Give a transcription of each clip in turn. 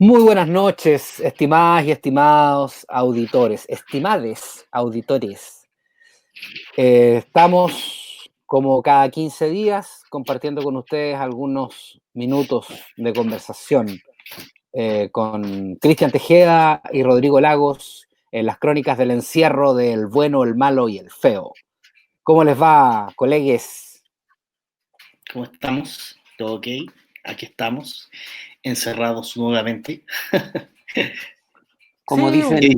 Muy buenas noches, estimadas y estimados auditores, estimades auditores. Estamos como cada 15 días compartiendo con ustedes algunos minutos de conversación con Cristian Tejeda y Rodrigo Lagos en las crónicas del encierro del bueno, el malo y el feo. ¿Cómo les va, colegues? ¿Cómo estamos? ¿Todo ok? Aquí estamos, encerrados nuevamente. Como Sí, dicen,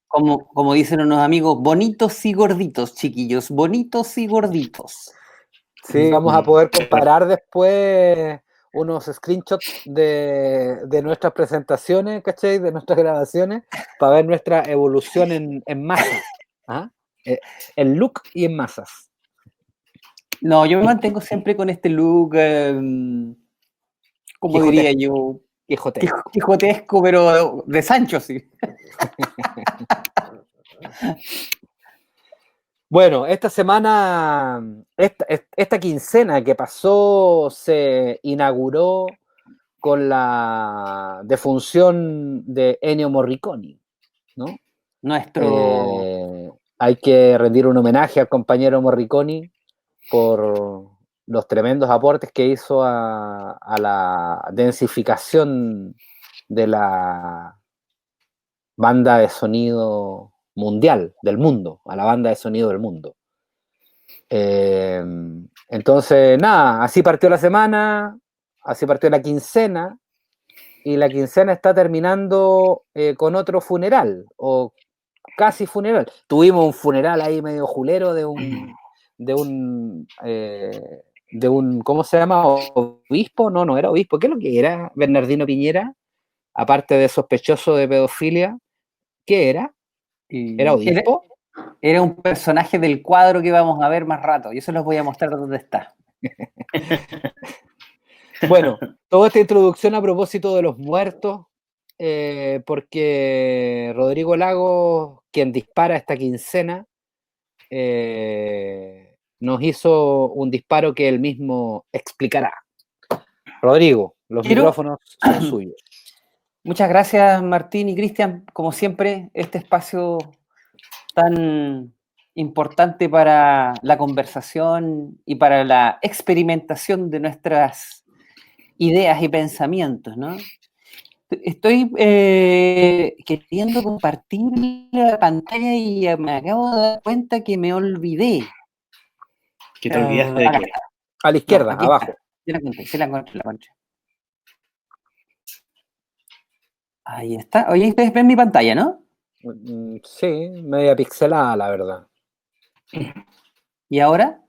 como dicen unos amigos, bonitos y gorditos, chiquillos, bonitos y gorditos. sí, vamos a poder comparar después unos screenshots de nuestras presentaciones, ¿cachai? De nuestras grabaciones, para ver nuestra evolución en masas. ¿Ah? En look y en masas. No, yo me mantengo siempre con este look, como diría yo, Quijotesco. quijotesco, pero de Sancho, sí. Bueno, esta semana, esta quincena que pasó, se inauguró con la defunción de Ennio Morricone, ¿no? Nuestro... Hay que rendir un homenaje al compañero Morricone por los tremendos aportes que hizo a la densificación de la banda de sonido mundial, del mundo, a la banda de sonido del mundo. Entonces, nada, así partió la semana, así partió la quincena, y la quincena está terminando con otro funeral, o casi funeral. Tuvimos un funeral ahí medio julero de un, ¿cómo se llama? ¿Obispo? No, no era obispo. ¿Qué es lo que era Bernardino Piñera? Aparte de sospechoso de pedofilia, ¿qué era? ¿Era obispo? Era un personaje del cuadro que vamos a ver más rato. Yo se los voy a mostrar dónde está. Bueno, toda esta introducción a propósito de los muertos, porque Rodrigo Lagos, quien dispara esta quincena, nos hizo un disparo que él mismo explicará. Rodrigo, los micrófonos son suyos. Muchas gracias, Martín y Cristian. Como siempre, este espacio tan importante para la conversación y para la experimentación de nuestras ideas y pensamientos, ¿no? Estoy queriendo compartir la pantalla y me acabo de dar cuenta que me olvidé. ¿Qué te olvidaste de qué? A la izquierda, no, abajo. Sí la encontré. Ahí está. Oye, ustedes ven mi pantalla, ¿no? Sí, media pixelada, la verdad. ¿Y ahora?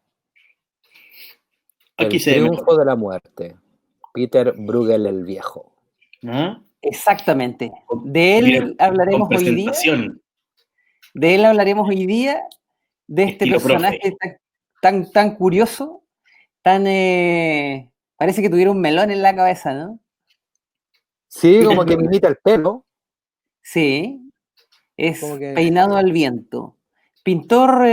Aquí El se ve triunfo mejor. de la muerte. Peter Bruegel el Viejo. ¿Ah? Exactamente. De él hablaremos Con hoy día. presentación. De él hablaremos hoy día, de este Estilo personaje profe. tan curioso, parece que tuviera un melón en la cabeza, ¿no? Sí, como que me imita el pelo. Sí, es Como que... peinado al viento. Pintor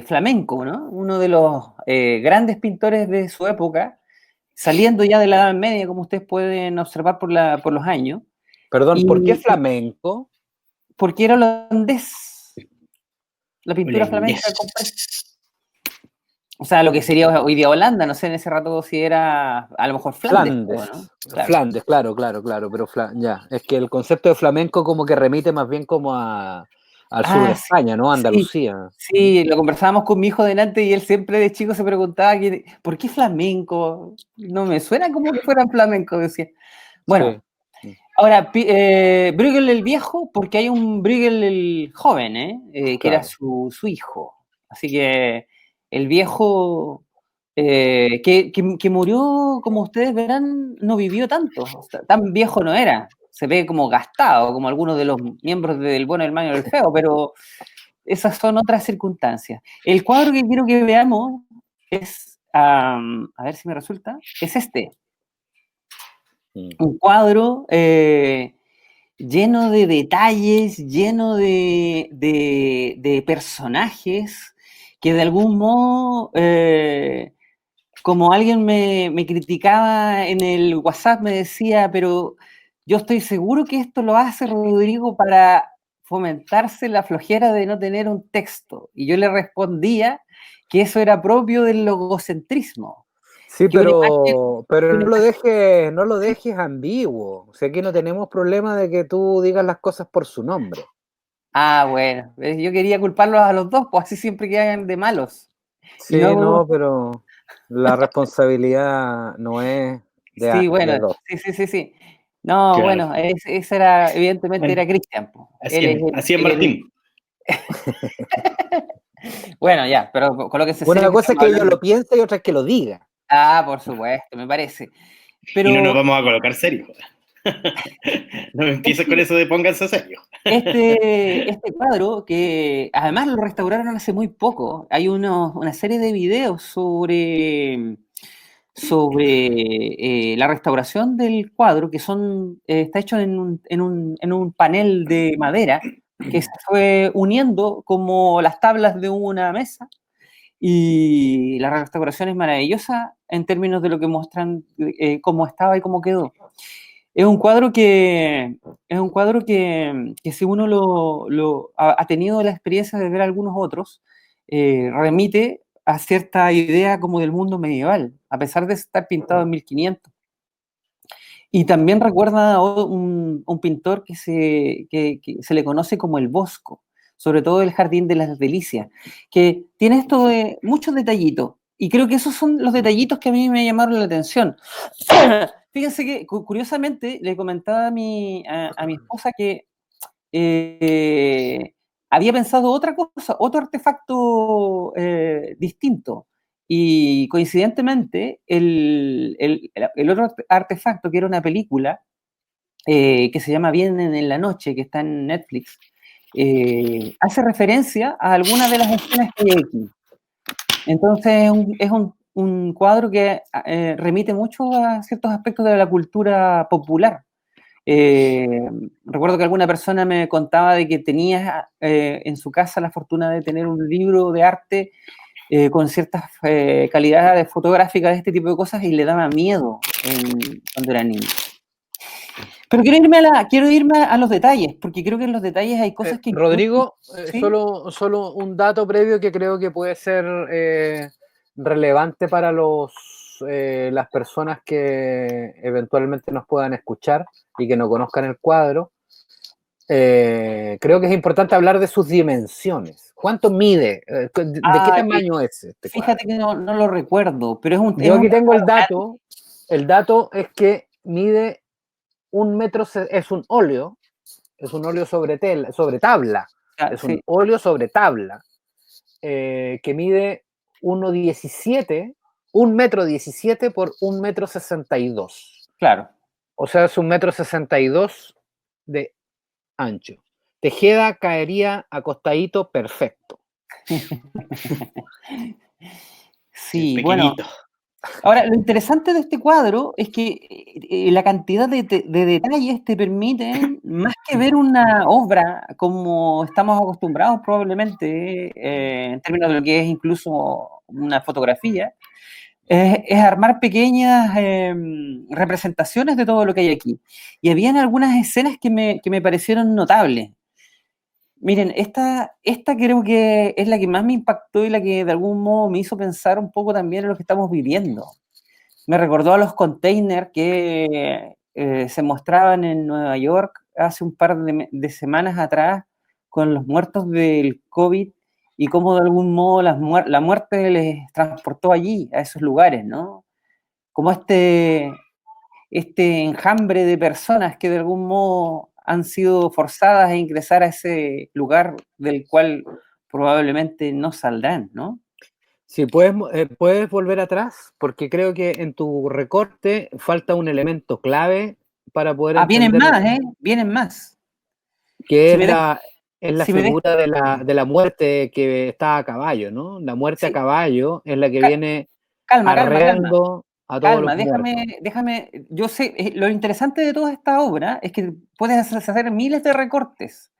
flamenco, ¿no? Uno de los grandes pintores de su época, saliendo ya de la Edad Media, como ustedes pueden observar por los años. Perdón, ¿por qué Y flamenco? porque era holandés. La pintura Holandés. flamenca o sea, lo que sería hoy día Holanda, no sé en ese rato si era a lo mejor Flandes, ¿no? Claro. Flandes, claro, pero ya, es que el concepto de flamenco como que remite más bien como al sur de España, ¿no? Andalucía. Sí, lo conversábamos con mi hijo delante y él siempre de chico se preguntaba, ¿por qué flamenco? No me suena como que fueran flamenco, decía. Bueno, sí. Ahora, Bruegel el viejo, porque hay un Bruegel el joven, que Claro. era su hijo. Así que el viejo que murió, como ustedes verán, no vivió tanto. O sea, tan viejo no era. Se ve como gastado, como algunos de los miembros del bueno, el malo y el feo, pero esas son otras circunstancias. El cuadro que quiero que veamos es, a ver si me resulta, es este. Un cuadro lleno de detalles, lleno de personajes que de algún modo como alguien me criticaba en el WhatsApp, me decía, pero yo estoy seguro que esto lo hace Rodrigo para fomentarse la flojera de no tener un texto. Y yo le respondía que eso era propio del logocentrismo. Sí, Que una imagen, pero una no lo dejes ambiguo. O sea, aquí no tenemos problema de que tú digas las cosas por su nombre. bueno, yo quería culparlos a los dos, pues así siempre quedan de malos. Y no Sí, hago... no, pero la responsabilidad no es Sí, de bueno, dos. sí. No, Claro. bueno, ese era, evidentemente Bueno, era Cristian, po. así es Él es- Martín. bueno, ya, pero colóquense Una serio que cosa es estamos que yo hablando. lo piense y otra es que lo diga. Por supuesto, me parece. Y no nos Pero vamos a colocar serios. No empieces con eso de pónganse serios. este cuadro, que además lo restauraron hace muy poco, hay una serie de videos sobre la restauración del cuadro, que está hecho en un panel de madera que se fue uniendo como las tablas de una mesa, y la restauración es maravillosa en términos de lo que muestran cómo estaba y cómo quedó. Es un cuadro que si uno ha tenido la experiencia de ver algunos otros, remite a cierta idea como del mundo medieval, a pesar de estar pintado en 1500. Y también recuerda a un pintor que se le conoce como el Bosco, sobre todo el Jardín de las Delicias, que tiene esto de muchos detallitos. Y creo que esos son los detallitos que a mí me llamaron la atención. Fíjense que, curiosamente, le comentaba a mi esposa que había pensado otra cosa, otro artefacto distinto. Y coincidentemente, el otro artefacto, que era una película que se llama Vienen en la noche, que está en Netflix, hace referencia a algunas de las escenas que hay aquí. Entonces es un cuadro que remite mucho a ciertos aspectos de la cultura popular. Recuerdo que alguna persona me contaba de que tenía en su casa la fortuna de tener un libro de arte con ciertas calidades fotográficas de este tipo de cosas, y le daba miedo cuando era niño. Pero quiero irme a los detalles, porque creo que en los detalles hay cosas que... Rodrigo, ¿Sí? solo un dato previo que creo que puede ser relevante para las personas que eventualmente nos puedan escuchar y que no conozcan el cuadro. Creo que es importante hablar de sus dimensiones. ¿Cuánto mide? ¿De qué tamaño es este cuadro? Fíjate que no lo recuerdo, pero es Yo un aquí tengo el cuadro dato. El dato es que mide 1 metro, es un óleo sobre tabla. grande, Es un sí, óleo sobre tabla que mide 1,17, 1,17 m por 1,62 m. claro. O sea, es 1,62 m de ancho. Tejeda caería acostadito perfecto. El Sí, bueno. pequeñito. Ahora, lo interesante de este cuadro es que la cantidad de detalles te permiten, más que ver una obra como estamos acostumbrados probablemente, en términos de lo que es incluso una fotografía, es armar pequeñas representaciones de todo lo que hay aquí. Y habían algunas escenas que me parecieron notables. Miren, esta creo que es la que más me impactó y la que de algún modo me hizo pensar un poco también en lo que estamos viviendo. Me recordó a los containers que se mostraban en Nueva York hace un par de semanas atrás con los muertos del COVID, y cómo de algún modo la muerte les transportó allí, a esos lugares, ¿no? Como este enjambre de personas que de algún modo han sido forzadas a ingresar a ese lugar del cual probablemente no saldrán, ¿no? Si puedes volver atrás, porque creo que en tu recorte falta un elemento clave para poder Vienen entender más, ¿eh? Vienen más. que Si es me dejas, la si me dejas, figura de la muerte que está a caballo, ¿no? La muerte a sí, caballo es la que viene calma. arreando a todos los muertos. Déjame, yo sé, lo interesante de toda esta obra es que puedes hacer miles de recortes,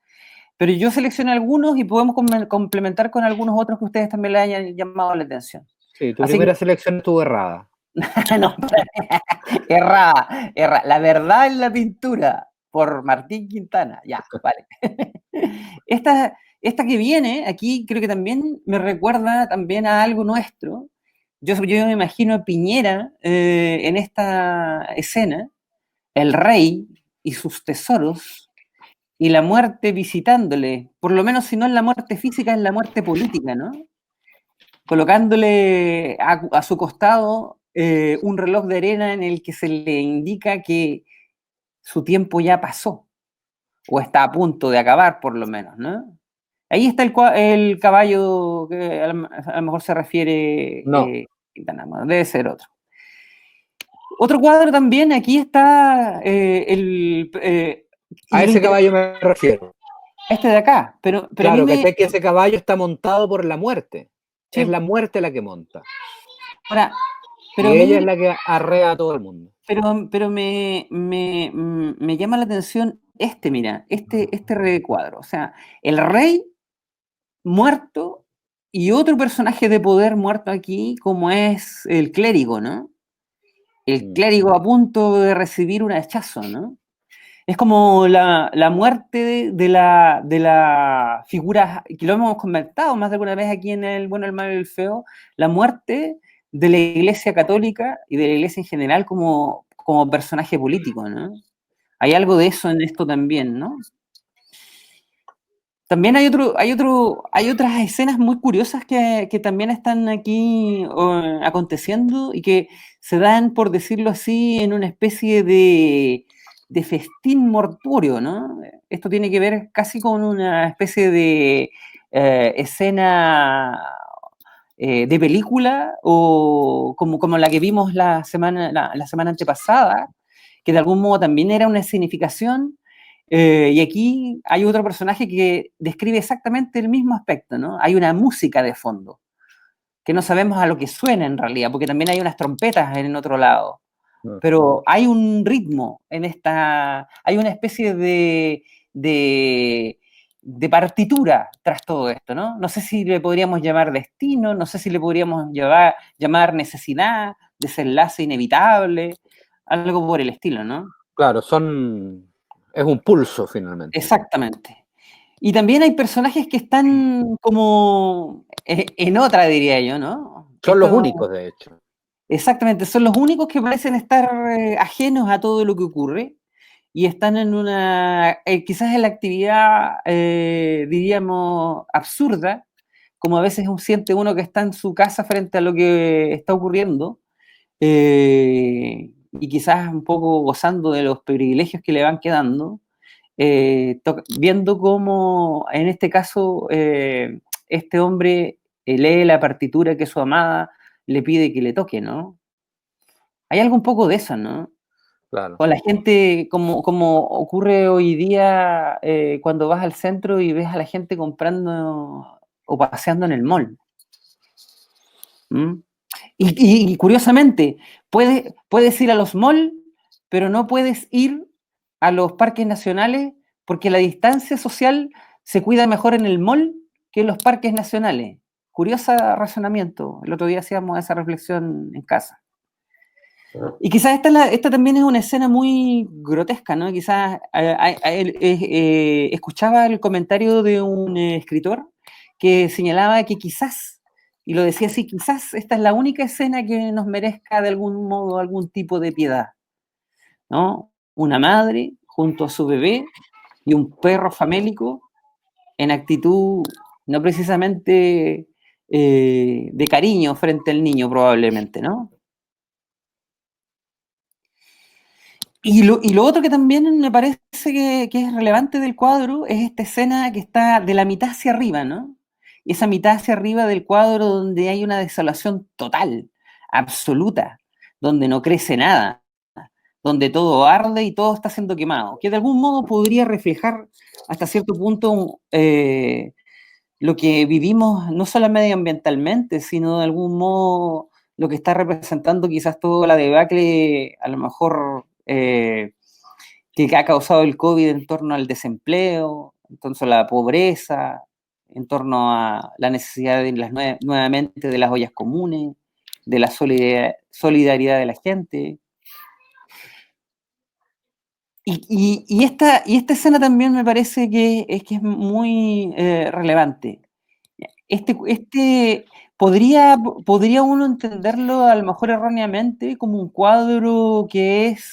pero yo seleccioné algunos y podemos complementar con algunos otros que ustedes también le hayan llamado la atención. Sí, tu Así primera selección estuvo errada. no, errada. La verdad en la pintura, por Martín Quintana. Ya, vale. Esta que viene aquí creo que también me recuerda también a algo nuestro. Yo me imagino a Piñera en esta escena, el rey y sus tesoros, y la muerte visitándole, por lo menos si no es la muerte física, es la muerte política, ¿no? Colocándole a su costado un reloj de arena en el que se le indica que su tiempo ya pasó, o está a punto de acabar, por lo menos, ¿no? Ahí está el caballo que a lo mejor se refiere No, Quintana, debe ser otro. Otro cuadro también, aquí está y a lo ese caballo me refiero. este de acá, pero a mí Claro, me... ¿cachai? Que ese caballo está montado por la muerte. Es Sí, la muerte la que monta. ahora, pero a Y ella es mí, la que arrea a todo el mundo. pero me llama la atención mira, este recuadro, o sea, el rey muerto y otro personaje de poder muerto aquí, como es el clérigo, ¿no? El clérigo a punto de recibir un hachazo, ¿no? Es como la muerte de la figura, que lo hemos comentado más de alguna vez aquí en El Bueno, el Malo y el Feo, la muerte de la Iglesia Católica y de la Iglesia en general como personaje político, ¿no? Hay algo de eso en esto también, ¿no? También hay otras escenas muy curiosas que también están aquí aconteciendo y que se dan, por decirlo así, en una especie de festín mortuorio, ¿no? Esto tiene que ver casi con una especie de escena de película o como la que vimos la semana antepasada, que de algún modo también era una escenificación y aquí hay otro personaje que describe exactamente el mismo aspecto, ¿no? Hay una música de fondo, que no sabemos a lo que suena en realidad, porque también hay unas trompetas en el otro lado. Pero hay un ritmo en hay una especie de, de partitura tras todo esto, ¿no? No sé si le podríamos llamar destino, no sé si le podríamos llamar necesidad, desenlace inevitable, algo por el estilo, ¿no? Claro, es un pulso finalmente. Exactamente. Y también hay personajes que están como en otra, diría yo, ¿no? Son los únicos, de hecho. Exactamente, son los únicos que parecen estar ajenos a todo lo que ocurre y están en quizás en la actividad, diríamos, absurda, como a veces siente uno que está en su casa frente a lo que está ocurriendo, y quizás un poco gozando de los privilegios que le van quedando, viendo cómo, en este caso, este hombre lee la partitura que su amada le pide que le toque, ¿no? Hay algo un poco de eso, ¿no? Claro. Con la gente, como ocurre hoy día cuando vas al centro y ves a la gente comprando o paseando en el mall. ¿Mm? Y curiosamente, puedes ir a los malls, pero no puedes ir a los parques nacionales porque la distancia social se cuida mejor en el mall que en los parques nacionales. Curioso razonamiento. El otro día hacíamos esa reflexión en casa. Y quizás esta también es una escena muy grotesca, ¿no? Quizás escuchaba el comentario de un escritor que señalaba que quizás, y lo decía así, quizás esta es la única escena que nos merezca de algún modo algún tipo de piedad, ¿no? Una madre junto a su bebé y un perro famélico en actitud no precisamente de cariño frente al niño probablemente, ¿no? Y lo otro que también me parece que es relevante del cuadro es esta escena que está de la mitad hacia arriba, ¿no? Esa mitad hacia arriba del cuadro donde hay una desolación total, absoluta, donde no crece nada, donde todo arde y todo está siendo quemado, que de algún modo podría reflejar hasta cierto punto lo que vivimos no solo medioambientalmente, sino de algún modo lo que está representando quizás toda la debacle, a lo mejor que ha causado el COVID en torno al desempleo, en torno a la pobreza, en torno a la necesidad de nuevamente de las ollas comunes, de la solidaridad de la gente. Y esta escena también me parece que es muy relevante. Podría uno entenderlo a lo mejor erróneamente como un cuadro que es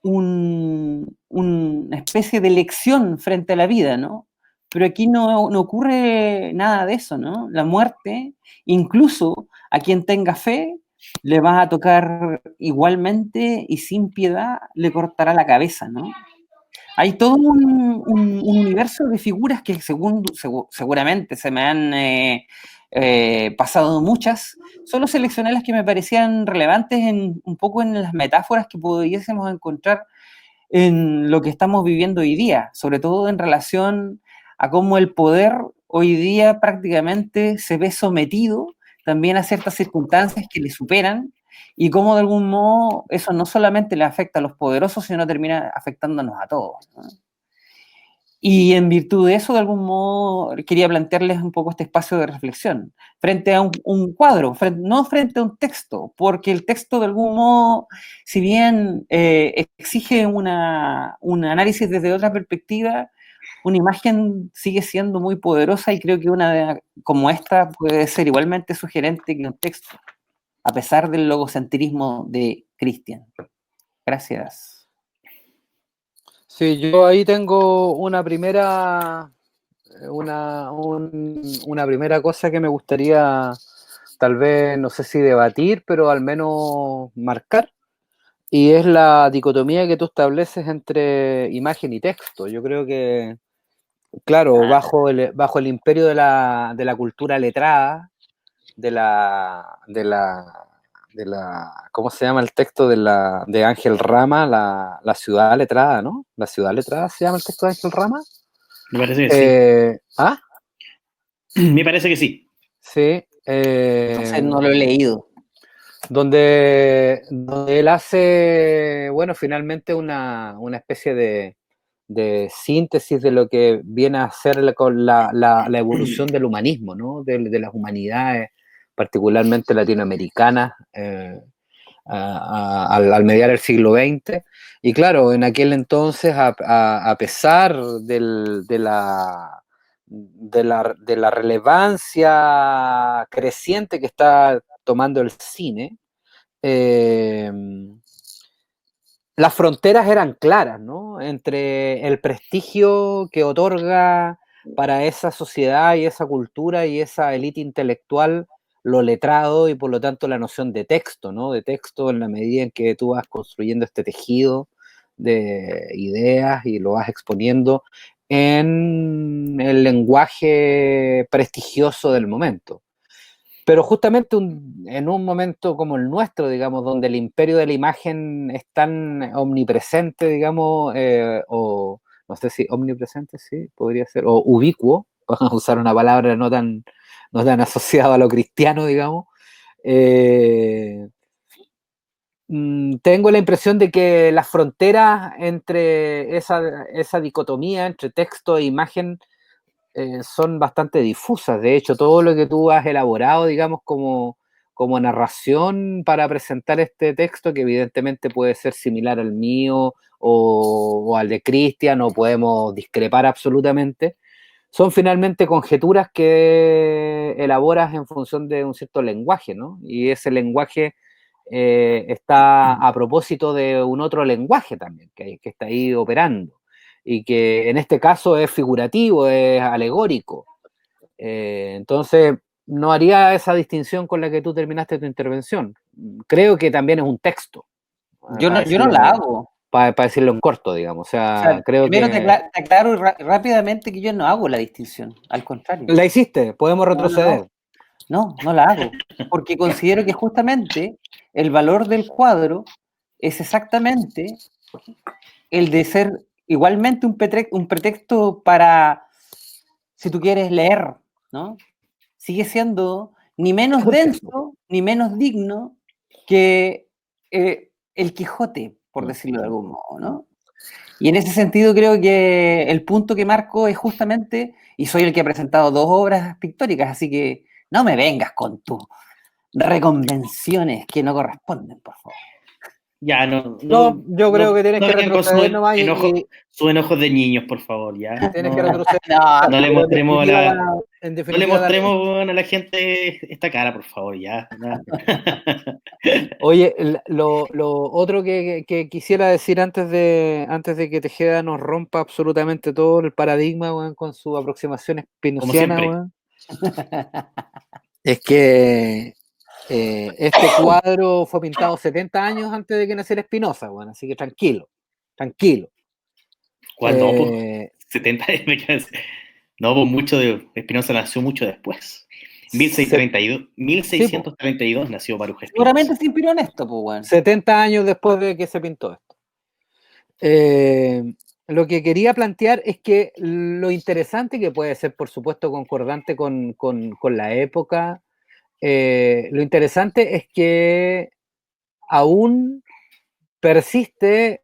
una especie de lección frente a la vida, ¿no? Pero aquí no ocurre nada de eso, ¿no? La muerte, incluso a quien tenga fe, le va a tocar igualmente y sin piedad le cortará la cabeza, ¿no? Hay todo un universo de figuras que seguramente se me han pasado muchas. Solo seleccioné las que me parecían relevantes un poco en las metáforas que pudiésemos encontrar en lo que estamos viviendo hoy día, sobre todo en relación a cómo el poder hoy día prácticamente se ve sometido también a ciertas circunstancias que le superan y cómo de algún modo eso no solamente le afecta a los poderosos, sino termina afectándonos a todos, ¿no? Y en virtud de eso, de algún modo, quería plantearles un poco este espacio de reflexión frente a un cuadro, no frente a un texto, porque el texto de algún modo, si bien exige un análisis desde otra perspectiva, una imagen sigue siendo muy poderosa y creo que como esta puede ser igualmente sugerente que un texto, a pesar del logocentrismo de Christian. Gracias. Sí, yo ahí tengo una primera cosa que me gustaría tal vez, no sé si debatir, pero al menos marcar, y es la dicotomía que tú estableces entre imagen y texto. Yo creo que, claro, bajo el imperio de la cultura letrada, de la ¿cómo se llama el texto de Ángel Rama, la ciudad letrada, ¿no? La ciudad letrada se llama el texto de Ángel Rama. Me parece que sí. Me parece que sí. Sí. Entonces no lo he leído. Donde él hace, bueno, finalmente una especie de síntesis de lo que viene a ser la evolución del humanismo, ¿no? De las humanidades, particularmente latinoamericanas, al mediar el siglo XX. Y claro, en aquel entonces, a pesar de la relevancia creciente que está tomando el cine, las fronteras eran claras, ¿no? Entre el prestigio que otorga para esa sociedad y esa cultura y esa élite intelectual lo letrado y por lo tanto la noción de texto, ¿no? De texto en la medida en que tú vas construyendo este tejido de ideas y lo vas exponiendo en el lenguaje prestigioso del momento. Pero justamente en un momento como el nuestro, digamos, donde el imperio de la imagen es tan omnipresente, digamos, o no sé si omnipresente, sí, podría ser, o ubicuo, vamos a usar una palabra no tan asociada a lo cristiano, digamos. Tengo la impresión de que las fronteras entre esa dicotomía entre texto e imagen son bastante difusas. De hecho, todo lo que tú has elaborado, digamos, como narración para presentar este texto, que evidentemente puede ser similar al mío o al de Christian, o podemos discrepar absolutamente, son finalmente conjeturas que elaboras en función de un cierto lenguaje, ¿no? Y ese lenguaje está a propósito de un otro lenguaje también, que está ahí operando, y que en este caso es figurativo, es alegórico. Entonces, no haría esa distinción con la que tú terminaste tu intervención. Creo que también es un texto. Yo no la hago. Para decirlo en corto, digamos. O sea, creo primero que... te aclaro rápidamente que yo no hago la distinción, al contrario. La hiciste, podemos retroceder. No la hago, porque considero que justamente el valor del cuadro es exactamente el de ser igualmente un pretexto para, si tú quieres leer, ¿no? Sigue siendo ni menos denso, ni menos digno que el Quijote, por decirlo de algún modo, ¿no? Y en ese sentido creo que el punto que marco es justamente, y soy el que ha presentado 2 obras pictóricas, así que No me vengas con tus reconvenciones que no corresponden, por favor. Ya, no, No, yo creo que tienes que vengan con retroceder nomás y sus enojos de niños, por favor, ya. tienes que No, retroceder. No, no le mostremos En no le definitiva, mostremos weón, a la gente esta cara, por favor, ya. No. Oye, lo otro que quisiera decir antes de que Tejeda nos rompa absolutamente todo el paradigma, weón, con su aproximación Como espinociana, siempre. weón, es que este cuadro fue pintado 70 años antes de que naciera Espinosa, weón, así que tranquilo. ¿Cuál no? Pues 70 me quedas. No, pues Espinosa nació mucho después. 1632 nació Baruch Espinosa. seguramente se inspiró en esto, pues, bueno. 70 años después de que se pintó esto. Lo que quería plantear es que lo interesante, que puede ser por supuesto concordante con la época, lo interesante es que aún persiste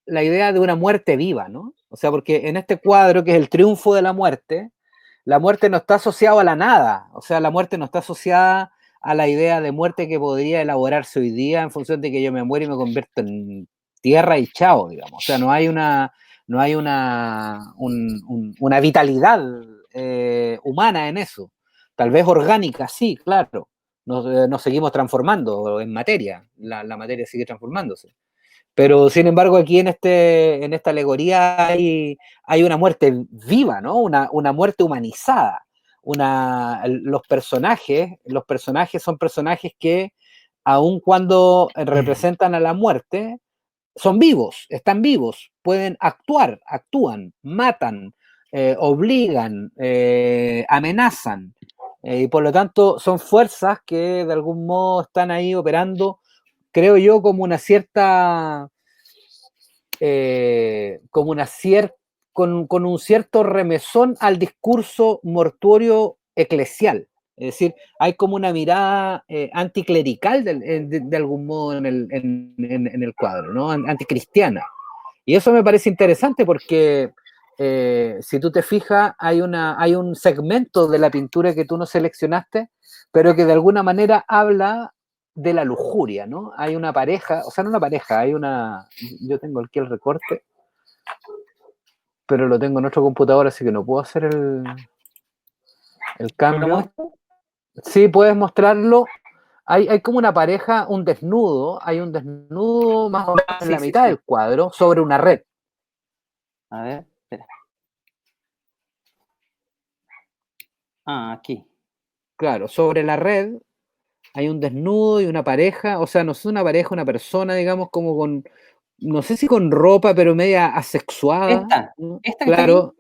la idea de una muerte viva, ¿no? O sea, porque en este cuadro, que es el triunfo de la muerte no está asociada a la nada, o sea, la muerte no está asociada a la idea de muerte que podría elaborarse hoy día en función de que yo me muero y me convierto en tierra y chao, digamos. O sea, no hay una vitalidad humana en eso. Tal vez orgánica, sí, claro. Nos seguimos transformando en materia, la materia sigue transformándose. Pero sin embargo, aquí en esta alegoría hay una muerte viva, ¿no? Una muerte humanizada. Los personajes son personajes que, aun cuando representan a la muerte, son vivos, están vivos, pueden actúan, matan, obligan, amenazan. Y por lo tanto, son fuerzas que de algún modo están ahí operando, creo yo, como una cierta, con un cierto remesón al discurso mortuorio eclesial. Es decir, hay como una mirada anticlerical de algún modo en el cuadro, ¿no? Anticristiana. Y eso me parece interesante porque si tú te fijas, hay un segmento de la pintura que tú no seleccionaste, pero que de alguna manera habla de la lujuria, ¿no? Hay una pareja, o sea, no una pareja, yo tengo aquí el recorte, pero lo tengo en otro computador, así que no puedo hacer el cambio. Sí, puedes mostrarlo. Hay como una pareja, hay un desnudo más o menos en la mitad del cuadro sobre una red. A ver, espera. Aquí. Claro, sobre la red hay un desnudo y una pareja, o sea, no es una pareja, una persona, digamos, como con, no sé si con ropa, pero media asexuada. Esta claro,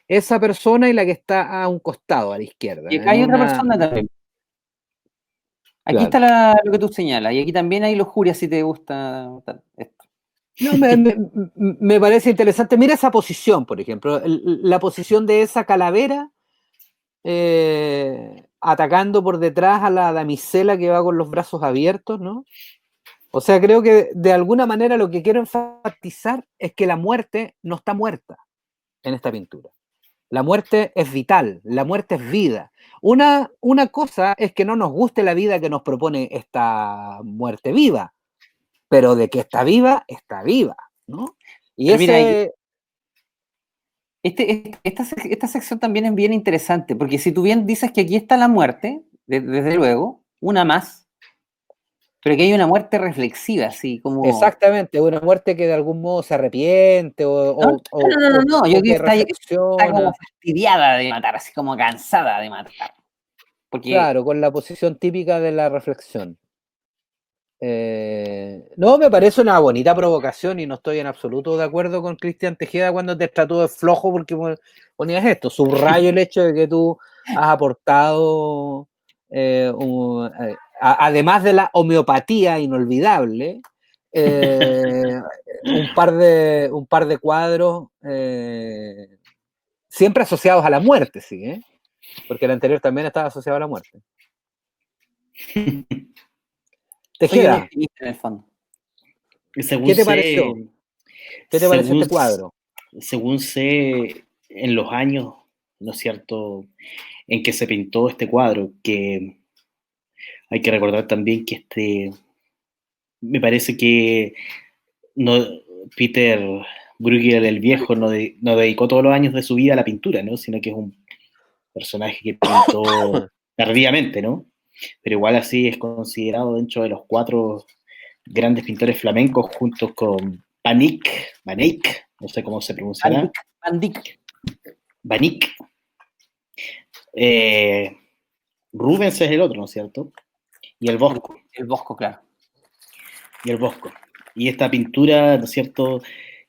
esa persona y la que está a un costado, a la izquierda. Y acá hay otra persona también. Aquí está lo que tú señalas, y aquí también hay lujuria si te gusta esto. No, me parece interesante. Mira esa posición, por ejemplo, la posición de esa calavera atacando por detrás a la damisela que va con los brazos abiertos, ¿no? O sea, creo que de alguna manera lo que quiero enfatizar es que la muerte no está muerta en esta pintura. La muerte es vital, la muerte es vida. Una cosa es que no nos guste la vida que nos propone esta muerte viva, pero de que está viva, ¿no? Y esta sección también es bien interesante, porque si tú bien dices que aquí está la muerte, desde luego, una más, pero que hay una muerte reflexiva, así como... Exactamente, una muerte que de algún modo se arrepiente No, yo creo que está como fastidiada de matar, así como cansada de matar. Porque... Claro, con la posición típica de la reflexión. No, me parece una bonita provocación y no estoy en absoluto de acuerdo con Cristian Tejeda cuando te trató de flojo porque ponías esto. Subrayo el hecho de que tú has aportado, además de la homeopatía inolvidable, un par de cuadros siempre asociados a la muerte, sí, porque el anterior también estaba asociado a la muerte. Tejeda, en el fondo. ¿Qué te pareció? ¿Qué te pareció este cuadro? Según sé, en los años, ¿no es cierto? en que se pintó este cuadro, que hay que recordar también que me parece que no, Peter Bruegel el viejo no dedicó todos los años de su vida a la pintura, ¿no? Sino que es un personaje que pintó tardíamente, ¿no? Pero igual así es considerado dentro de los 4 grandes pintores flamencos, juntos con Van Eyck, no sé cómo se pronunciará. Van Eyck. Rubens es el otro, ¿no es cierto? Y el Bosco. El Bosco, claro. Y el Bosco. Y esta pintura, ¿no es cierto?,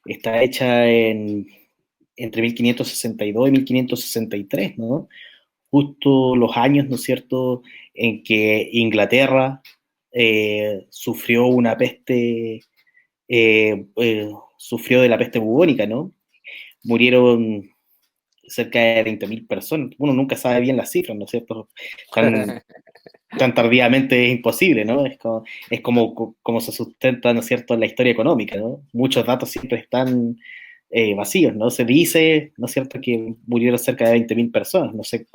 está hecha entre 1562 y 1563, ¿no? Justo los años, ¿no es cierto?, en que Inglaterra sufrió una peste, sufrió de la peste bubónica, ¿no? Murieron cerca de 20.000 personas. Uno nunca sabe bien las cifras, ¿no es cierto? Tan tardíamente es imposible, ¿no? Es como se sustenta, ¿no es cierto?, la historia económica, ¿no? Muchos datos siempre están vacíos, ¿no? Se dice, ¿no es cierto?, que murieron cerca de 20.000 personas, no sé,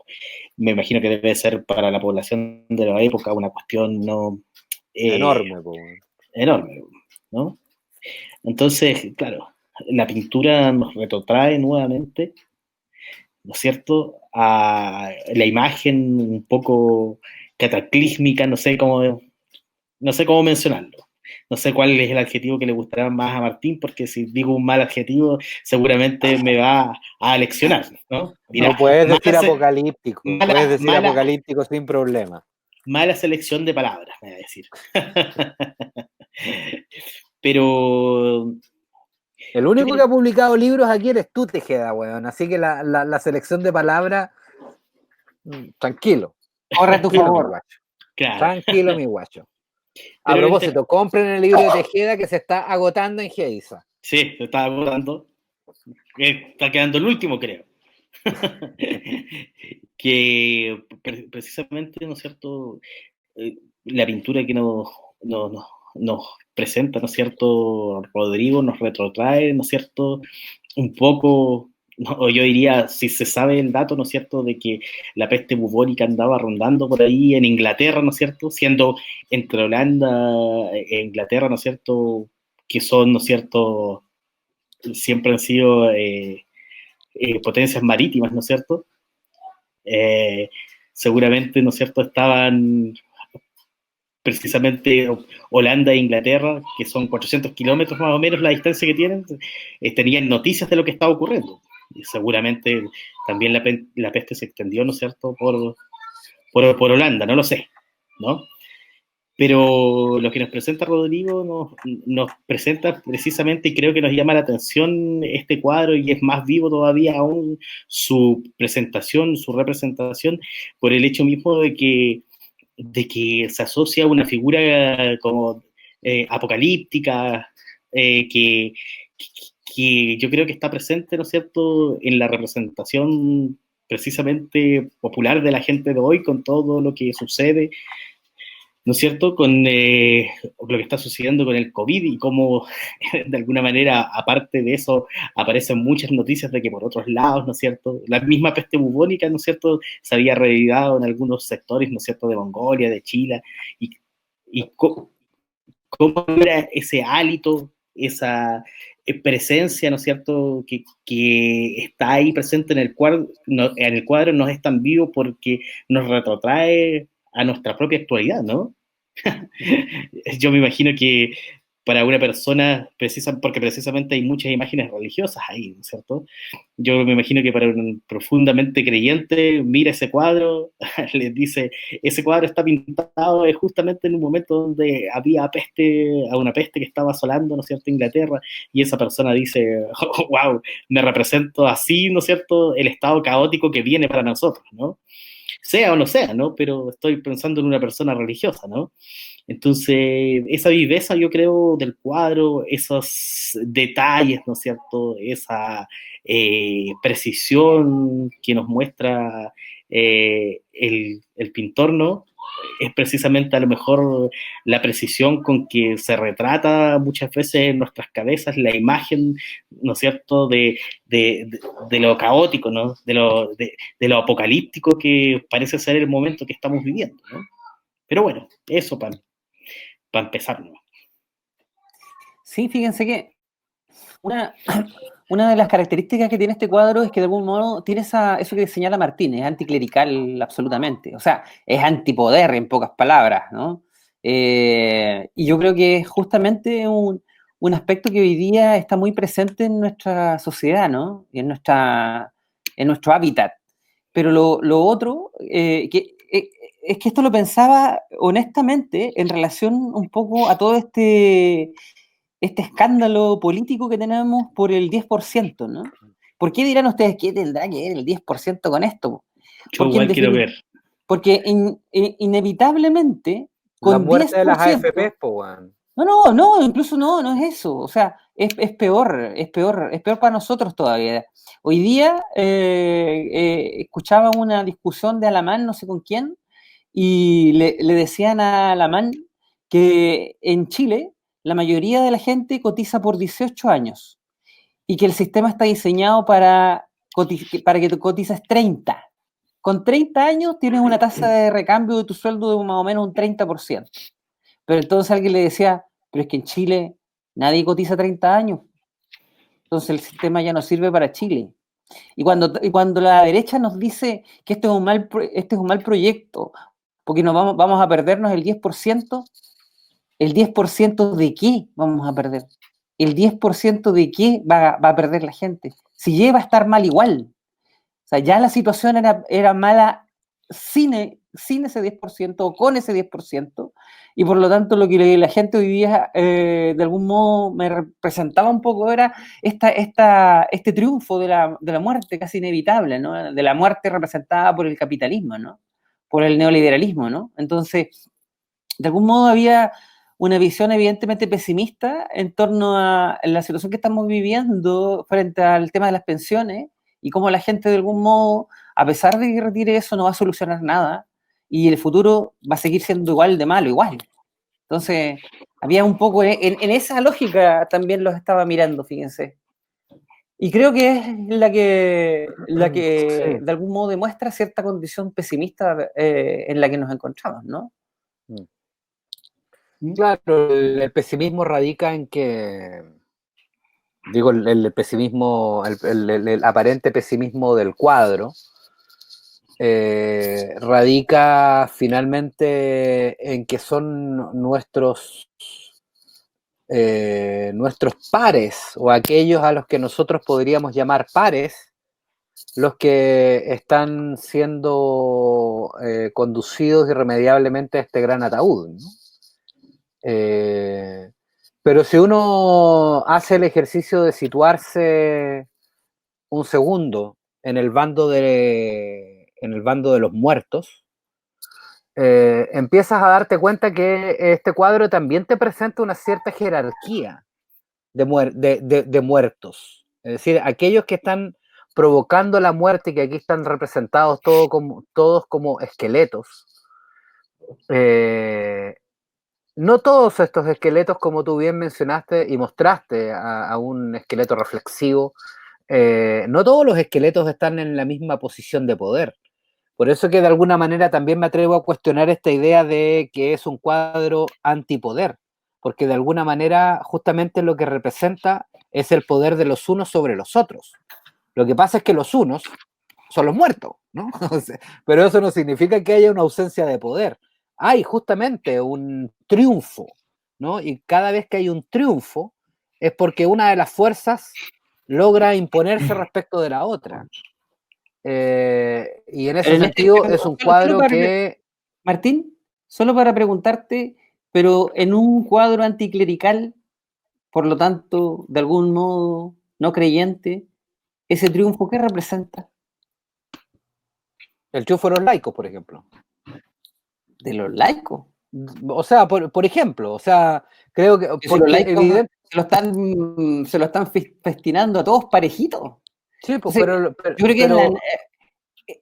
me imagino que debe ser para la población de la época una cuestión no... enorme, enorme, ¿no? Entonces, claro, la pintura nos retrotrae nuevamente, ¿no es cierto?, a la imagen un poco cataclísmica, no sé cómo mencionarlo. No sé cuál es el adjetivo que le gustará más a Martín, porque si digo un mal adjetivo, seguramente me va a leccionar, ¿no? Mirá, no puedes decir apocalíptico, puedes decir apocalíptico sin problema. Mala selección de palabras, me va a decir. Pero... El único que ha publicado libros aquí eres tú, Tejeda, weón. Así que la selección de palabras, tranquilo. Corre a tu favor. Mi guacho. Claro. Tranquilo, mi guacho. A propósito, compren el libro de Tejeda que se está agotando en Geisa. Sí, se está agotando. Está quedando el último, creo. Que precisamente, ¿no es cierto?, la pintura que nos presenta, ¿no es cierto?, Rodrigo, nos retrotrae, ¿no es cierto?, un poco, o yo diría, si se sabe el dato, ¿no es cierto?, de que la peste bubónica andaba rondando por ahí en Inglaterra, ¿no es cierto?, siendo entre Holanda e Inglaterra, ¿no es cierto?, que son, ¿no es cierto?, siempre han sido potencias marítimas, ¿no es cierto?, seguramente, ¿no es cierto?, estaban precisamente Holanda e Inglaterra, que son 400 kilómetros más o menos la distancia que tienen, tenían noticias de lo que estaba ocurriendo. Y seguramente también la peste se extendió, ¿no es cierto?, por Holanda, no lo sé, ¿no? Pero lo que nos presenta Rodrigo nos presenta precisamente, y creo que nos llama la atención este cuadro, y es más vivo todavía aún su presentación, su representación, por el hecho mismo de que se asocia a una figura como apocalíptica, que yo creo que está presente, ¿no es cierto?, en la representación precisamente popular de la gente de hoy, con todo lo que sucede, ¿no es cierto?, con lo que está sucediendo con el COVID, y cómo de alguna manera, aparte de eso, aparecen muchas noticias de que por otros lados, ¿no es cierto?, la misma peste bubónica, ¿no es cierto?, se había revivado en algunos sectores, ¿no es cierto?, de Mongolia, de China, y cómo era ese hálito, esa presencia, ¿no es cierto?, que está ahí presente en el cuadro, no es tan vivo porque nos retrotrae a nuestra propia actualidad, ¿no? Yo me imagino que para una persona, porque precisamente hay muchas imágenes religiosas ahí, ¿no es cierto? Yo me imagino que para un profundamente creyente mira ese cuadro, les dice, ese cuadro está pintado justamente en un momento donde había una peste que estaba asolando, ¿no es cierto?, Inglaterra, y esa persona dice, oh, wow, me represento así, ¿no es cierto?, el estado caótico que viene para nosotros, ¿no? Sea o no sea, ¿no? Pero estoy pensando en una persona religiosa, ¿no? Entonces, esa viveza, yo creo, del cuadro, esos detalles, ¿no es cierto?, esa precisión que nos muestra el pintor, ¿no? Es precisamente a lo mejor la precisión con que se retrata muchas veces en nuestras cabezas la imagen, ¿no es cierto?, de lo caótico, ¿no?, de lo apocalíptico que parece ser el momento que estamos viviendo, ¿no? Pero bueno, eso para empezar, ¿no? Sí, fíjense que una de las características que tiene este cuadro es que de algún modo tiene eso que señala Martín, es anticlerical absolutamente, o sea, es antipoder en pocas palabras, ¿no? Y yo creo que es justamente un aspecto que hoy día está muy presente en nuestra sociedad, ¿no? Y en nuestro hábitat. Pero lo otro, es que esto lo pensaba honestamente en relación un poco a todo este escándalo político que tenemos por el 10%, ¿no? ¿Por qué dirán ustedes qué tendrá que ver el 10% con esto? Yo igual quiero ver. Porque inevitablemente, La con muerte de las 10%, AFP, pues, weón. no, incluso no es eso. O sea, es peor para nosotros todavía. Hoy día escuchaba una discusión de Alamán, no sé con quién, y le decían a Alamán que en Chile la mayoría de la gente cotiza por 18 años y que el sistema está diseñado para que tú cotices 30. Con 30 años tienes una tasa de recambio de tu sueldo de más o menos un 30%. Pero entonces alguien le decía, pero es que en Chile nadie cotiza 30 años. Entonces el sistema ya no sirve para Chile. Y cuando la derecha nos dice que este es un mal proyecto, porque vamos a perdernos el 10%, ¿el 10% de qué vamos a perder? ¿El 10% de qué va a perder la gente? Si lleva a estar mal igual. O sea, ya la situación era mala sin ese 10% o con ese 10%, y por lo tanto lo que la gente hoy día de algún modo me representaba un poco era este triunfo de la muerte casi inevitable, ¿no? De la muerte representada por el capitalismo, ¿no? Por el neoliberalismo, ¿no? Entonces, de algún modo había una visión evidentemente pesimista en torno a la situación que estamos viviendo frente al tema de las pensiones y cómo la gente de algún modo, a pesar de que retire eso, no va a solucionar nada y el futuro va a seguir siendo igual de malo, igual. Entonces, había un poco en esa lógica también los estaba mirando, fíjense. Y creo que es la que Sí. de algún modo demuestra cierta condición pesimista en la que nos encontramos, ¿no? Claro, el pesimismo radica en que, digo, el pesimismo, el aparente pesimismo del cuadro, radica finalmente en que son nuestros pares o aquellos a los que nosotros podríamos llamar pares los que están siendo conducidos irremediablemente a este gran ataúd, ¿no? Pero si uno hace el ejercicio de situarse un segundo en el bando de los muertos, empiezas a darte cuenta que este cuadro también te presenta una cierta jerarquía de muertos. Es decir, aquellos que están provocando la muerte, que aquí están representados todos como esqueletos. No todos estos esqueletos, como tú bien mencionaste y mostraste a un esqueleto reflexivo, no todos los esqueletos están en la misma posición de poder. Por eso que de alguna manera también me atrevo a cuestionar esta idea de que es un cuadro antipoder, porque de alguna manera justamente lo que representa es el poder de los unos sobre los otros. Lo que pasa es que los unos son los muertos, ¿no? Pero eso no significa que haya una ausencia de poder. Hay justamente un triunfo, ¿no? Y cada vez que hay un triunfo es porque una de las fuerzas logra imponerse respecto de la otra. Y en ese sentido es un cuadro que... Martín, solo para preguntarte, pero en un cuadro anticlerical, por lo tanto, de algún modo no creyente, ¿ese triunfo qué representa? El triunfo de los laicos, por ejemplo. ¿De los laicos? O sea, por ejemplo, o sea, creo que... Si los laicos se lo están festinando a todos parejitos. Sí, pues, Entonces, yo creo que pero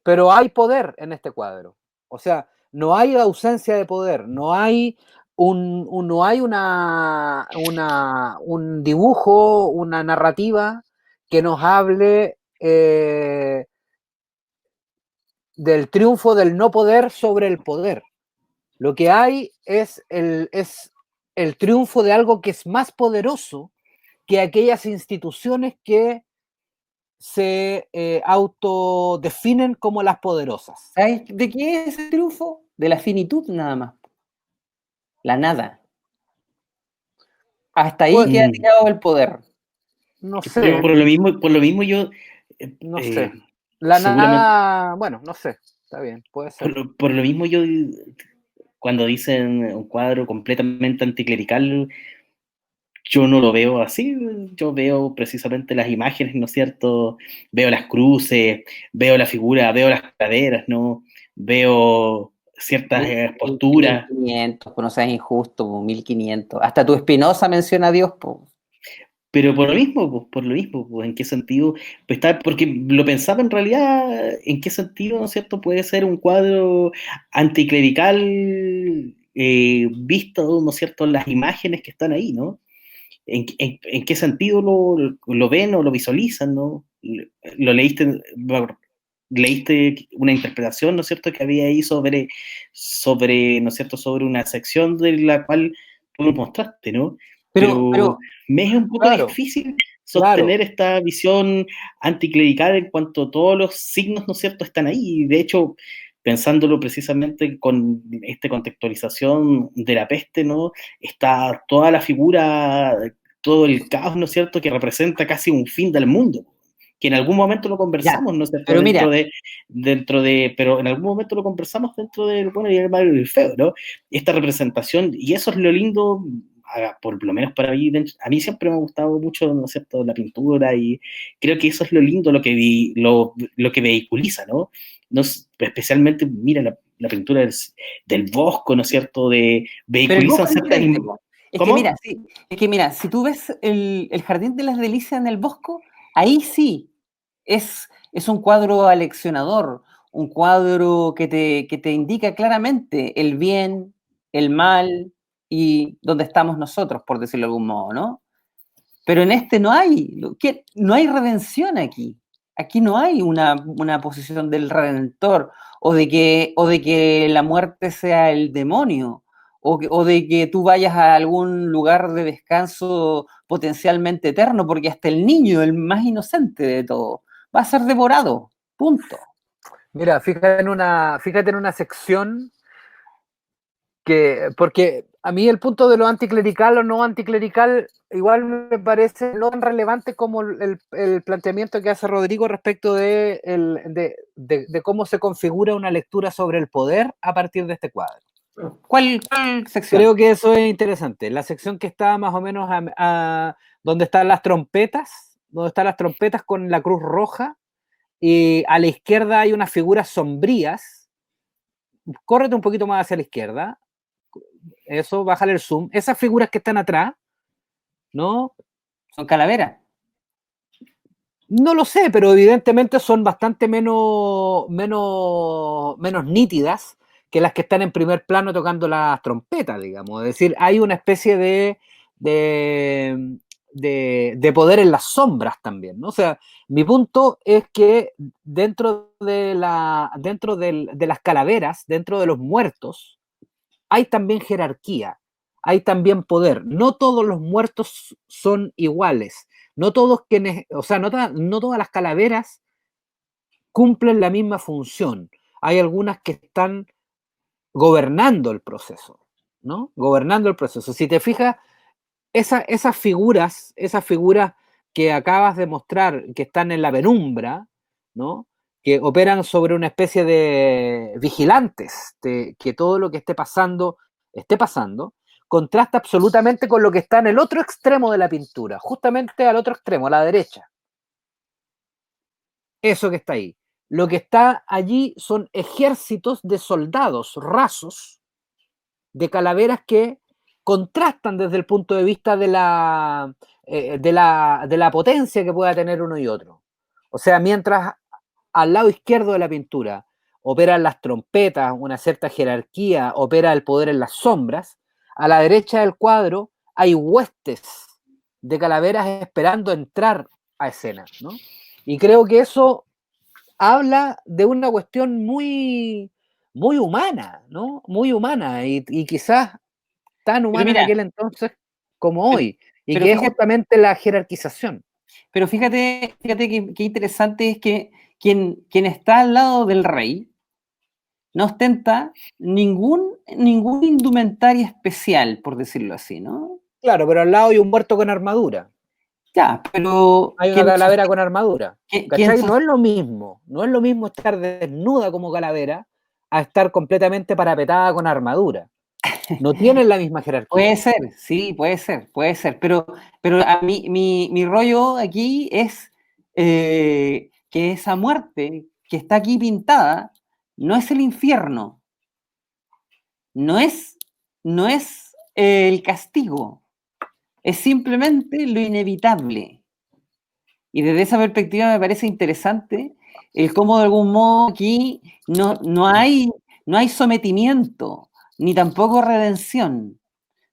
pero hay poder en este cuadro. O sea, no hay ausencia de poder, no hay no hay un dibujo, una narrativa que nos hable del triunfo del no poder sobre el poder. Lo que hay es el triunfo de algo que es más poderoso que aquellas instituciones que se autodefinen como las poderosas. ¿Sabes de qué es el triunfo? De la finitud nada más. La nada. Hasta ahí Pues, queda tirado el poder. no Pero sé, por lo mismo yo, no sé. La seguramente, nada, bueno, no sé, está bien, puede ser. por lo mismo yo, cuando dicen un cuadro completamente anticlerical, yo no lo veo así. Yo veo precisamente las imágenes, ¿no es cierto? Veo las cruces, veo la figura, veo las caderas, ¿no? Veo ciertas posturas. 1500, pues no seas injusto, pues, 1500. Hasta tu Espinosa menciona a Dios, pues. Pero por lo mismo, pues, ¿en qué sentido? Pues porque lo pensaba en realidad, ¿en qué sentido, no es cierto? Puede ser un cuadro anticlerical visto, ¿no es cierto?, las imágenes que están ahí, ¿no? ¿En qué sentido lo ven o lo visualizan, ¿no? Lo leíste una interpretación, ¿no es cierto?, que había ahí ¿no es cierto?, sobre una sección de la cual tú lo mostraste, ¿no? Pero Pero, me es un poco Claro, difícil claro. sostener esta visión anticlerical en cuanto todos los signos, ¿no es cierto?, están ahí. Y de hecho, pensándolo precisamente con esta contextualización de la peste, ¿no? Está toda la figura, todo el caos, ¿no es cierto?, que representa casi un fin del mundo, que en algún momento lo ya, conversamos, ¿no es cierto?, pero mira, pero en algún momento lo conversamos dentro del bueno y el malo y el feo, ¿no? Esta representación, y eso es lo lindo, por lo menos para mí, a mí siempre me ha gustado mucho, ¿no es cierto?, la pintura, y creo que eso es lo lindo, lo que vehiculiza, ¿no? Especialmente, mira, la pintura del Bosco, ¿no es cierto?, pero el vehiculizan Bosco es ciertas... diferente, po. ¿Cómo? Es que mira, si tú ves el Jardín de las Delicias en el Bosco, ahí sí es un cuadro aleccionador, un cuadro que te indica claramente el bien, el mal y dónde estamos nosotros, por decirlo de algún modo, ¿no? Pero en este no hay, no hay redención aquí. Aquí no hay una posición del redentor o de que la muerte sea el demonio o de que tú vayas a algún lugar de descanso potencialmente eterno, porque hasta el niño, el más inocente de todo, va a ser devorado. Punto. Mira, fíjate en una sección porque a mí el punto de lo anticlerical o no anticlerical igual me parece no tan relevante como el planteamiento que hace Rodrigo respecto de cómo se configura una lectura sobre el poder a partir de este cuadro. ¿Cuál sección? Creo que eso es interesante. La sección que está más o menos donde están donde están las trompetas con la cruz roja, y a la izquierda hay unas figuras sombrías. Córrete un poquito más hacia la izquierda. Eso, bájale el zoom. Esas figuras que están atrás, ¿no? Son calaveras. No lo sé, pero evidentemente son bastante menos nítidas que las que están en primer plano tocando las trompetas, digamos. Es decir, hay una especie de poder en las sombras también, ¿no? O sea, mi punto es que de las calaveras, dentro de los muertos, hay también jerarquía, hay también poder. No todos los muertos son iguales. No todos quienes, o sea, no todas las calaveras cumplen la misma función. Hay algunas que están gobernando el proceso, ¿no? Gobernando el proceso. Si te fijas, esas figuras que acabas de mostrar, que están en la penumbra, ¿no? Que operan sobre una especie de vigilantes, de que todo lo que esté pasando, contrasta absolutamente con lo que está en el otro extremo de la pintura, justamente al otro extremo, a la derecha. Eso que está ahí. Lo que está allí son ejércitos de soldados rasos, de calaveras que contrastan desde el punto de vista de la potencia que pueda tener uno y otro. O sea, mientras al lado izquierdo de la pintura operan las trompetas, una cierta jerarquía, opera el poder en las sombras, a la derecha del cuadro hay huestes de calaveras esperando entrar a escena, ¿no? Y creo que eso habla de una cuestión muy, muy humana, ¿no? Muy humana y quizás tan humana en aquel entonces como hoy, y que es justamente la jerarquización. Pero fíjate que interesante es que quien está al lado del rey no ostenta ningún indumentaria especial, por decirlo así, ¿no? Claro, pero al lado hay un muerto con armadura. Ya, pero... Hay una calavera con armadura. ¿Cachai? No es lo mismo estar desnuda como calavera a estar completamente parapetada con armadura. No tienen la misma jerarquía. Puede ser, sí, puede ser. Pero a mí, mi rollo aquí es que esa muerte que está aquí pintada no es el infierno, no es el castigo, es simplemente lo inevitable. Y desde esa perspectiva me parece interesante el cómo de algún modo aquí no hay sometimiento, ni tampoco redención.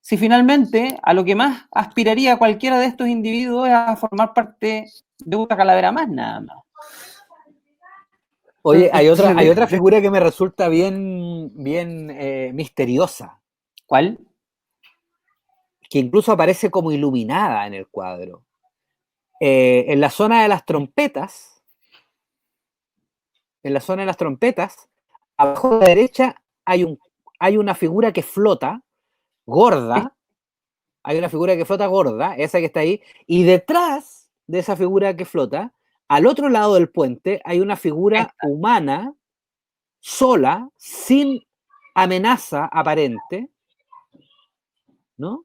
Si finalmente a lo que más aspiraría cualquiera de estos individuos es a formar parte de una calavera más, nada más. Oye, hay otra figura que me resulta bien misteriosa. ¿Cuál? Que incluso aparece como iluminada en el cuadro. En la zona de las trompetas, abajo a la derecha hay una figura que flota, gorda, esa que está ahí, y detrás de esa figura que flota, al otro lado del puente, hay una figura humana, sola, sin amenaza aparente, ¿no?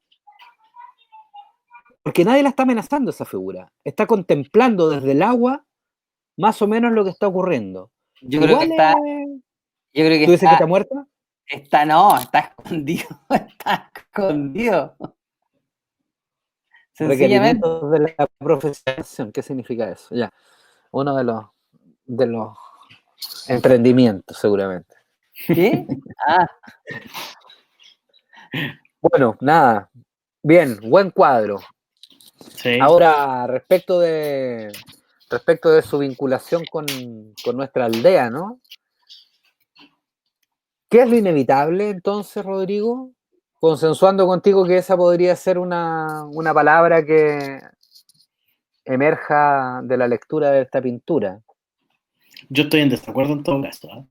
Porque nadie la está amenazando esa figura. Está contemplando desde el agua más o menos lo que está ocurriendo. Yo creo que está... ¿Tú dices que está muerta? Está escondido. Está escondido. Requerimientos de la profesionalización. ¿Qué significa eso? Ya. Uno de los emprendimientos, seguramente. ¿Qué? Bueno, nada. Bien, buen cuadro. Sí. Ahora, respecto de su vinculación con nuestra aldea, ¿no? ¿Qué es lo inevitable entonces, Rodrigo? Consensuando contigo que esa podría ser una palabra que emerja de la lectura de esta pintura. Yo estoy en desacuerdo en todo caso, ¿eh?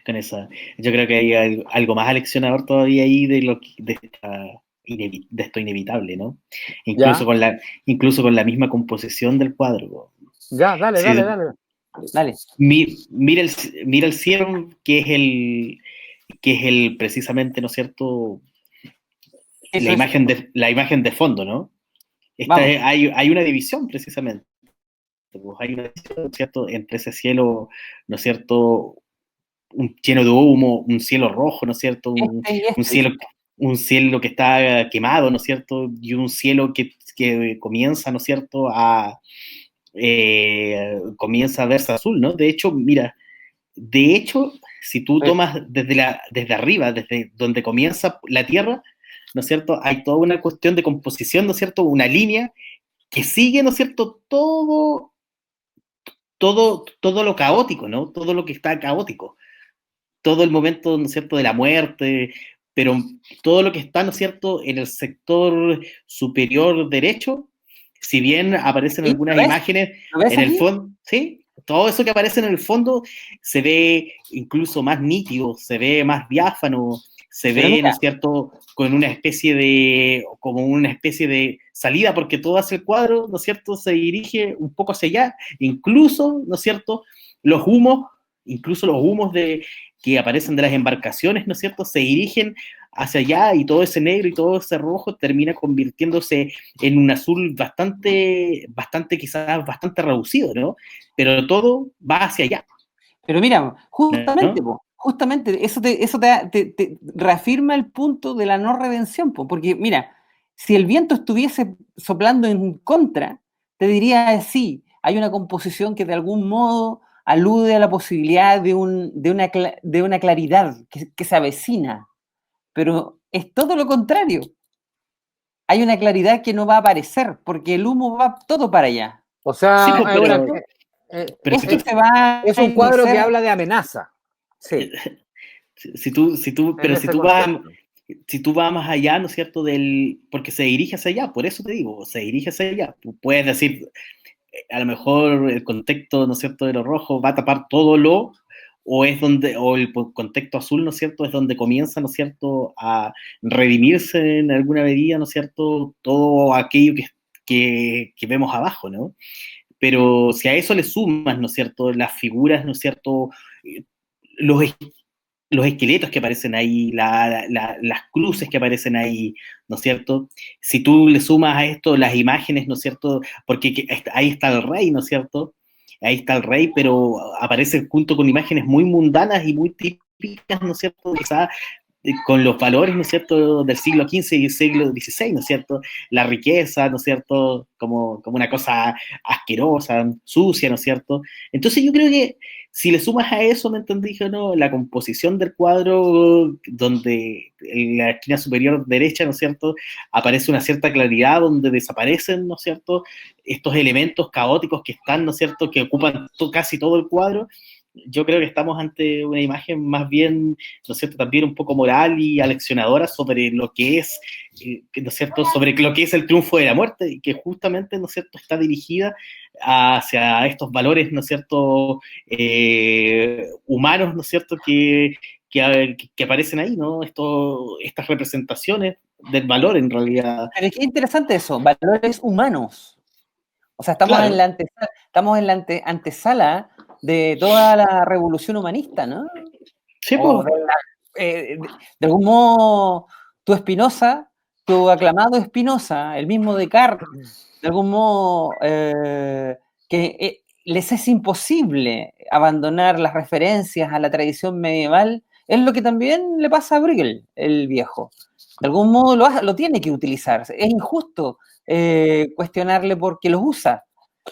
Con esa. Yo creo que hay algo más aleccionador todavía ahí de esto inevitable, ¿no? Incluso con la misma composición del cuadro. Ya, dale. Mira el cielo, que es el precisamente, ¿no es cierto? La imagen de fondo, ¿no? Hay una división precisamente. Pues hay una división, ¿no es cierto?, entre ese cielo, ¿no es cierto?, lleno de humo, un cielo rojo, ¿no es cierto?, un cielo que está quemado, ¿no es cierto?, y un cielo que comienza, ¿no es cierto?, comienza a verse azul, ¿no? De hecho, mira, si tú tomas desde arriba, desde donde comienza la Tierra, ¿no es cierto?, hay toda una cuestión de composición, ¿no es cierto?, una línea que sigue, ¿no es cierto?, todo lo caótico, ¿no? Todo lo que está caótico. Todo el momento, ¿no es cierto?, de la muerte, pero todo lo que está, ¿no es cierto?, en el sector superior derecho, si bien aparecen algunas imágenes en el fondo, ¿sí? Todo eso que aparece en el fondo se ve incluso más nítido, se ve más diáfano, se ve, ¿no es cierto?, como una especie de salida, porque todo hacia el cuadro, ¿no es cierto?, se dirige un poco hacia allá, incluso, ¿no es cierto?, los humos que aparecen de las embarcaciones, ¿no es cierto?, se dirigen hacia allá, y todo ese negro y todo ese rojo termina convirtiéndose en un azul bastante reducido, ¿no? Pero todo va hacia allá. Pero mira, justamente eso te reafirma el punto de la no redención, porque mira, si el viento estuviese soplando en contra, te diría sí, hay una composición que de algún modo alude a la posibilidad de una claridad que se avecina, pero es todo lo contrario. Hay una claridad que no va a aparecer, porque el humo va todo para allá. O sea, Sí, pues, pero es un cuadro que habla de amenaza. Sí. Si tú vas más allá, ¿no es cierto? Porque se dirige hacia allá, por eso te digo, se dirige hacia allá. Tú puedes decir, a lo mejor el contexto, ¿no es cierto?, de lo rojo va a tapar todo o el contexto azul, ¿no es cierto?, es donde comienza, ¿no es cierto?, a redimirse en alguna medida, ¿no es cierto?, todo aquello que vemos abajo, ¿no? Pero si a eso le sumas, ¿no es cierto?, las figuras, ¿no es cierto?, los esqueletos que aparecen ahí, las cruces que aparecen ahí, ¿no es cierto? Si tú le sumas a esto las imágenes, ¿no es cierto? Porque ahí está el rey, ¿no es cierto? Ahí está el rey, pero aparece junto con imágenes muy mundanas y muy típicas, ¿no es cierto? Quizás con los valores, ¿no es cierto?, del siglo XV y siglo XVI, ¿no es cierto? La riqueza, ¿no es cierto?, como una cosa asquerosa, sucia, ¿no es cierto? Entonces yo creo que si le sumas a eso, ¿me entendí? ¿No? La composición del cuadro, donde en la esquina superior derecha, ¿no es cierto?, aparece una cierta claridad, donde desaparecen, ¿no es cierto?, estos elementos caóticos que están, ¿no es cierto?, que ocupan casi todo el cuadro. Yo creo que estamos ante una imagen más bien, ¿no es cierto?, también un poco moral y aleccionadora sobre lo que es, ¿no es cierto?, sobre lo que es el triunfo de la muerte, y que justamente, ¿no es cierto?, está dirigida hacia estos valores, ¿no es cierto?, humanos, ¿no es cierto?, que aparecen ahí, ¿no? Estas representaciones del valor, en realidad. Pero es que interesante eso, valores humanos. O sea, estamos Claro. en la antesala de toda la revolución humanista, ¿no? Sí, O pues. de algún modo, tu aclamado Spinoza, el mismo Descartes, de algún modo, les es imposible abandonar las referencias a la tradición medieval, es lo que también le pasa a Bruegel, el viejo. De algún modo lo tiene que utilizar. Es injusto cuestionarle porque los usa.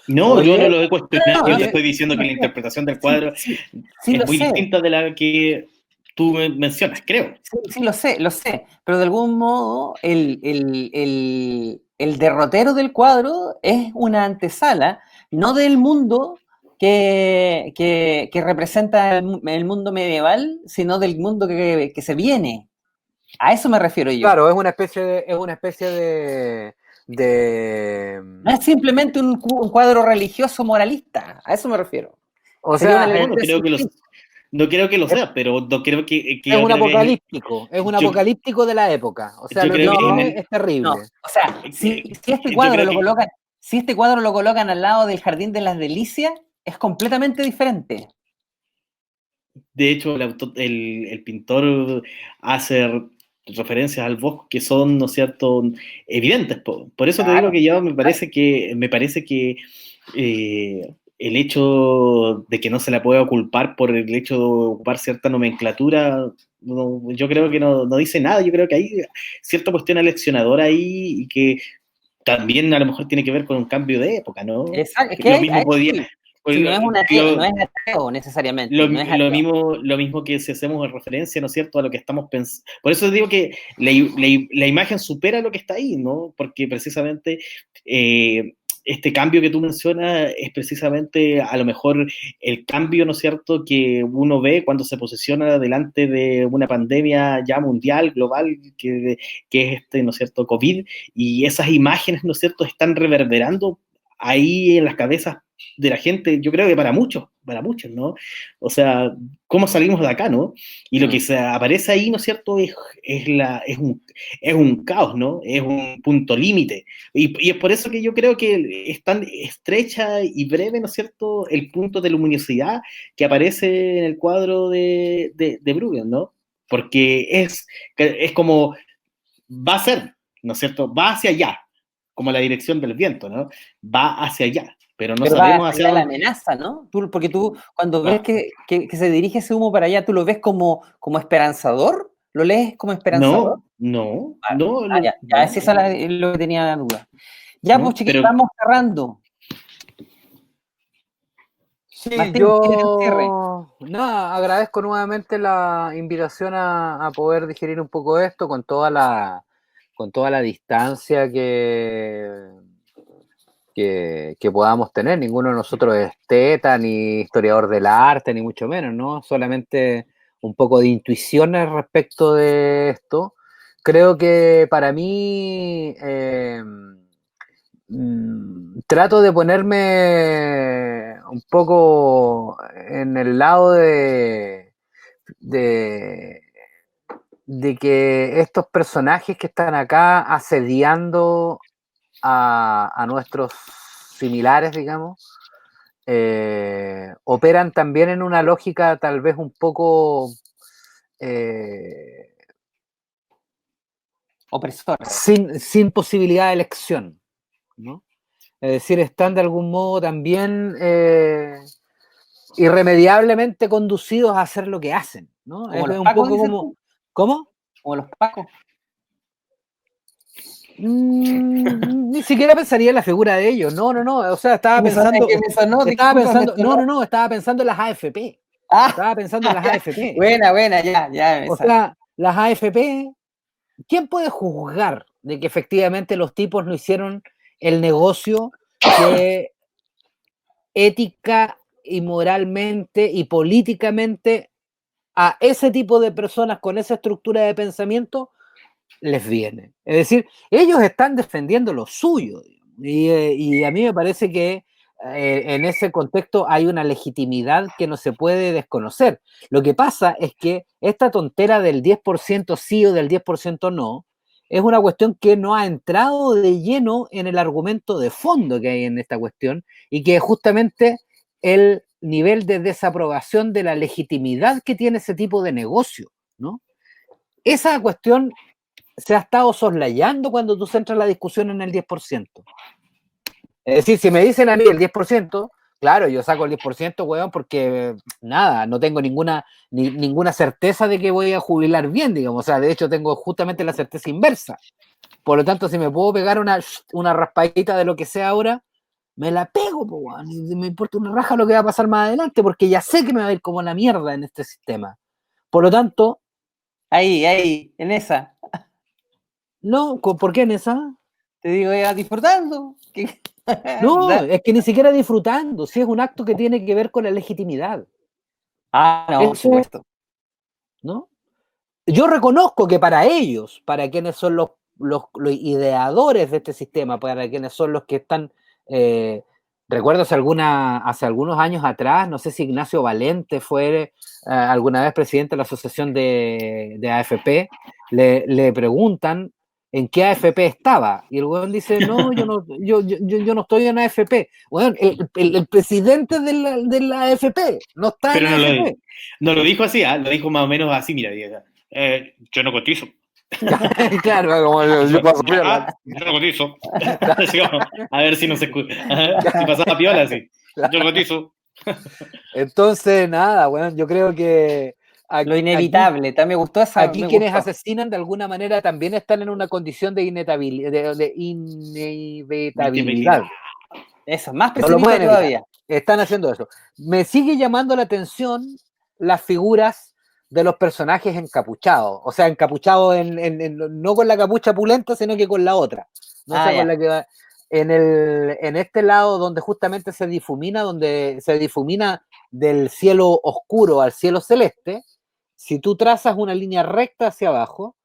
No, Oye, yo no lo he cuestionado, yo te oye, estoy diciendo que la interpretación del cuadro Sí, es lo muy sé. distinta de la que tú mencionas, creo. Sí, lo sé, pero de algún modo el derrotero del cuadro es una antesala, no del mundo que representa el mundo medieval, sino del mundo que se viene. A eso me refiero yo. Claro, es una especie de No es simplemente un cuadro religioso moralista, a eso me refiero. o Sería un sea, elemento No creo que lo sea, pero no creo que es yo un creo que yo, apocalíptico de la época. O sea, yo lo que creo que viene es No, terrible. o sea, si este yo cuadro creo lo que colocan, si este cuadro lo colocan al lado del Jardín de las Delicias, es completamente diferente. de hecho el pintor hace referencias al bosque que son, ¿no es cierto?, evidentes. Por eso te digo Claro. que yo me parece que el hecho de que no se la pueda culpar por el hecho de ocupar cierta nomenclatura, yo creo que no dice nada. Yo creo que hay cierta cuestión aleccionadora ahí, y que también a lo mejor tiene que ver con un cambio de época, ¿no? Exacto, es que Lo mismo podía, si no es no lo, es ateo necesariamente, lo, no es lo ateo. mismo, lo mismo que si hacemos referencia, ¿no es cierto?, a lo que estamos pensando. Por eso digo que la imagen supera lo que está ahí, ¿no? Porque precisamente este cambio que tú mencionas es precisamente a lo mejor el cambio, ¿no es cierto?, que uno ve cuando se posiciona delante de una pandemia ya mundial, global, que es ¿no es cierto?, COVID, y esas imágenes, ¿no es cierto?, están reverberando ahí en las cabezas de la gente, yo creo que para muchos, ¿no? O sea, ¿cómo salimos de acá, no? Y lo que se aparece ahí, ¿no es cierto?, es un caos, ¿no? Es un punto límite. Y es por eso que yo creo que es tan estrecha y breve, ¿no es cierto?, el punto de luminosidad que aparece en el cuadro de Bruegel, ¿no? Porque es como, va a ser, ¿no es cierto?, va hacia allá, como la dirección del viento, ¿no? Va hacia allá, pero no Pero va sabemos hacia hacia allá la dónde amenaza, ¿no? Porque tú, cuando ves va. que se dirige ese humo para allá, ¿tú lo ves como esperanzador? ¿Lo lees como esperanzador? No, no, Ah, no, ya, no, esa es lo que tenía la duda. Ya, pues no, chiquillos, pero estamos cerrando. Sí, Martín, ¿tienes un cierre? nada, agradezco nuevamente la invitación a poder digerir un poco esto con toda la distancia que podamos tener. Ninguno de nosotros es esteta, ni historiador del arte, ni mucho menos, ¿no? Solamente un poco de intuiciones respecto de esto. Creo que para mí trato de ponerme un poco en el lado de, de que estos personajes que están acá asediando a nuestros similares, digamos, operan también en una lógica tal vez un poco eh, Opresora. sin posibilidad de elección, ¿no? Es decir, están de algún modo también irremediablemente conducidos a hacer lo que hacen, ¿no? Como Es los un pacos, poco dices como, tú. ¿cómo? Como los pacos. Ni siquiera pensaría en la figura de ellos, no, o sea, ¿Qué me sonó? Discúlpame, estaba pensando en las AFP, Ah, estaba pensando en las AFP, buena, ya. o sea, las AFP, ¿quién puede juzgar de que efectivamente los tipos no hicieron el negocio que ética y moralmente y políticamente a ese tipo de personas con esa estructura de pensamiento les viene? Es decir, ellos están defendiendo lo suyo. Y a mí me parece que en ese contexto hay una legitimidad que no se puede desconocer. Lo que pasa es que esta tontera del 10% sí o del 10% no es una cuestión que no ha entrado de lleno en el argumento de fondo que hay en esta cuestión y que justamente el nivel de desaprobación de la legitimidad que tiene ese tipo de negocio, ¿no? Esa cuestión se ha estado soslayando cuando tú centras la discusión en el 10%. Es decir, si me dicen a mí el 10%, claro, yo saco el 10%, weón, porque nada, no tengo ninguna certeza de que voy a jubilar bien, digamos. O sea, de hecho tengo justamente la certeza inversa. Por lo tanto, si me puedo pegar una raspadita de lo que sea ahora, me la pego, po, weón, y me importa una raja lo que va a pasar más adelante, porque ya sé que me va a ir como la mierda en este sistema. Por lo tanto, ahí, en esa. no, ¿por qué en esa? Te digo, ya disfrutando. No, es que ni siquiera disfrutando, si es un acto que tiene que ver con la legitimidad. No, por Ese, supuesto. ¿no? Yo reconozco que para ellos, para quienes son los ideadores de este sistema, para quienes son los que están, recuerdo hace algunos años atrás, no sé si Ignacio Valente fue alguna vez presidente de la asociación de AFP, le preguntan en qué AFP estaba, y el weón dice, no, yo no estoy en AFP. Bueno, el presidente de la AFP no está en Pero AFP. no lo dijo así, lo dijo más o menos así, mira, yo no cotizo. Claro, como yo paso piola. Yo no cotizo. Así como, a ver si no se escucha. Si pasaba piola, sí. Yo no cotizo. Entonces, nada, bueno, yo creo que Lo aquí, inevitable, también me gustó esa, aquí me quienes gustó. asesinan de alguna manera también están en una condición de inevitabilidad. Eso, más No lo pesimista pueden evitar. todavía. Están haciendo eso. Me sigue llamando la atención las figuras de los personajes encapuchados. O sea, encapuchados no con la capucha pulenta, sino que con la otra. No sé, con Ya. la que va en este lado donde justamente donde se difumina del cielo oscuro al cielo celeste. Si tú trazas una línea recta hacia abajo,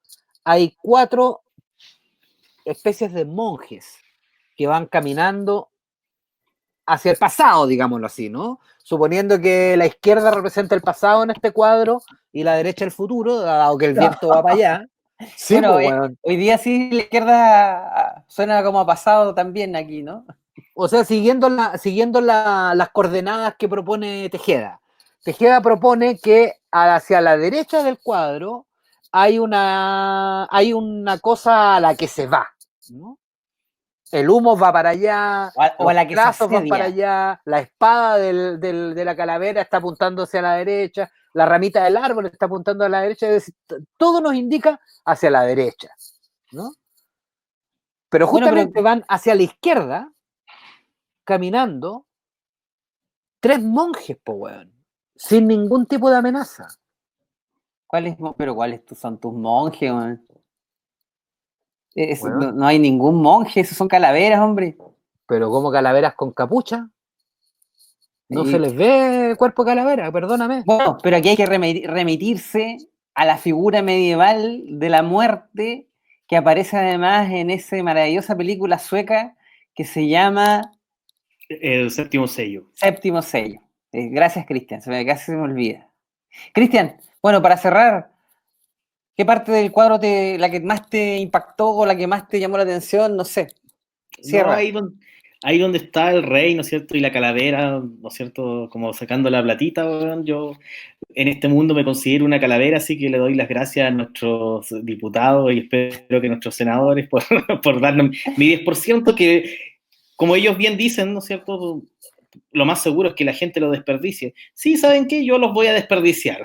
hay 4 especies de monjes que van caminando hacia el pasado, digámoslo así, ¿no? Suponiendo que la izquierda representa el pasado en este cuadro y la derecha el futuro, dado que el viento va para allá. Sí, Bueno, pues, bueno. hoy día sí la izquierda suena como ha pasado también aquí, ¿no? O sea, siguiendo las coordenadas que propone Tejeda. Tejeda propone que hacia la derecha del cuadro hay una cosa a la que se va, ¿no? El humo va para allá, O a los la que se trazos van para asedia. allá, la espada de la calavera está apuntando hacia la derecha, la ramita del árbol está apuntando a la derecha, es decir, todo nos indica hacia la derecha, ¿no? Pero Bueno, pero justamente van hacia la izquierda, caminando, 3 monjes, po, weón. Sin ningún tipo de amenaza. ¿Cuáles son tus monjes, weón? Bueno. No hay ningún monje, esos son calaveras, hombre. Pero como calaveras con capucha. No Y- se les ve cuerpo de calavera, perdóname. Bueno, pero aquí hay que remitirse a la figura medieval de la muerte que aparece además en esa maravillosa película sueca que se llama El séptimo sello. Séptimo Sello. Gracias, Cristian, casi se me olvida. Cristian, bueno, para cerrar, ¿qué parte del cuadro la que más te impactó o la que más te llamó la atención? No sé. Cierra. No, ahí donde está el rey, ¿no es cierto? Y la calavera, ¿no es cierto? Como sacando la platita, weón. Yo en este mundo me considero una calavera, así que le doy las gracias a nuestros diputados y espero que nuestros senadores por darnos mi 10%, que como ellos bien dicen, ¿no es cierto? Lo más seguro es que la gente lo desperdicie. Sí, ¿saben qué? Yo los voy a desperdiciar.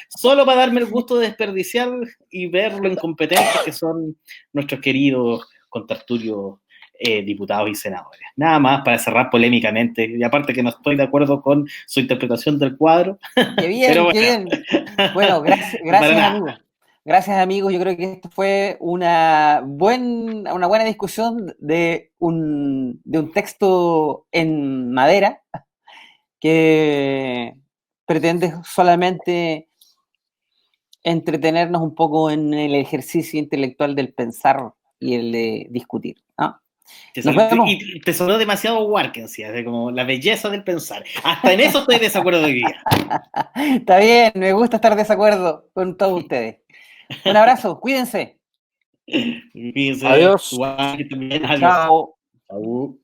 Solo para darme el gusto de desperdiciar y ver lo incompetentes que son nuestros queridos contertulios diputados y senadores. Nada más para cerrar polémicamente. Y aparte que no estoy de acuerdo con su interpretación del cuadro. ¡Qué bien, Pero qué bien! Bueno, gracias amigos. Gracias, amigos. Yo creo que esto fue una buena discusión de un texto en madera que pretende solamente entretenernos un poco en el ejercicio intelectual del pensar y el de discutir, ¿no? Y te sonó demasiado Warkens, así como la belleza del pensar. Hasta en eso estoy de desacuerdo hoy día. Está bien, me gusta estar de desacuerdo con todos ustedes. Un abrazo, cuídense. Cuídense. Adiós. Adiós. Chao. Chau.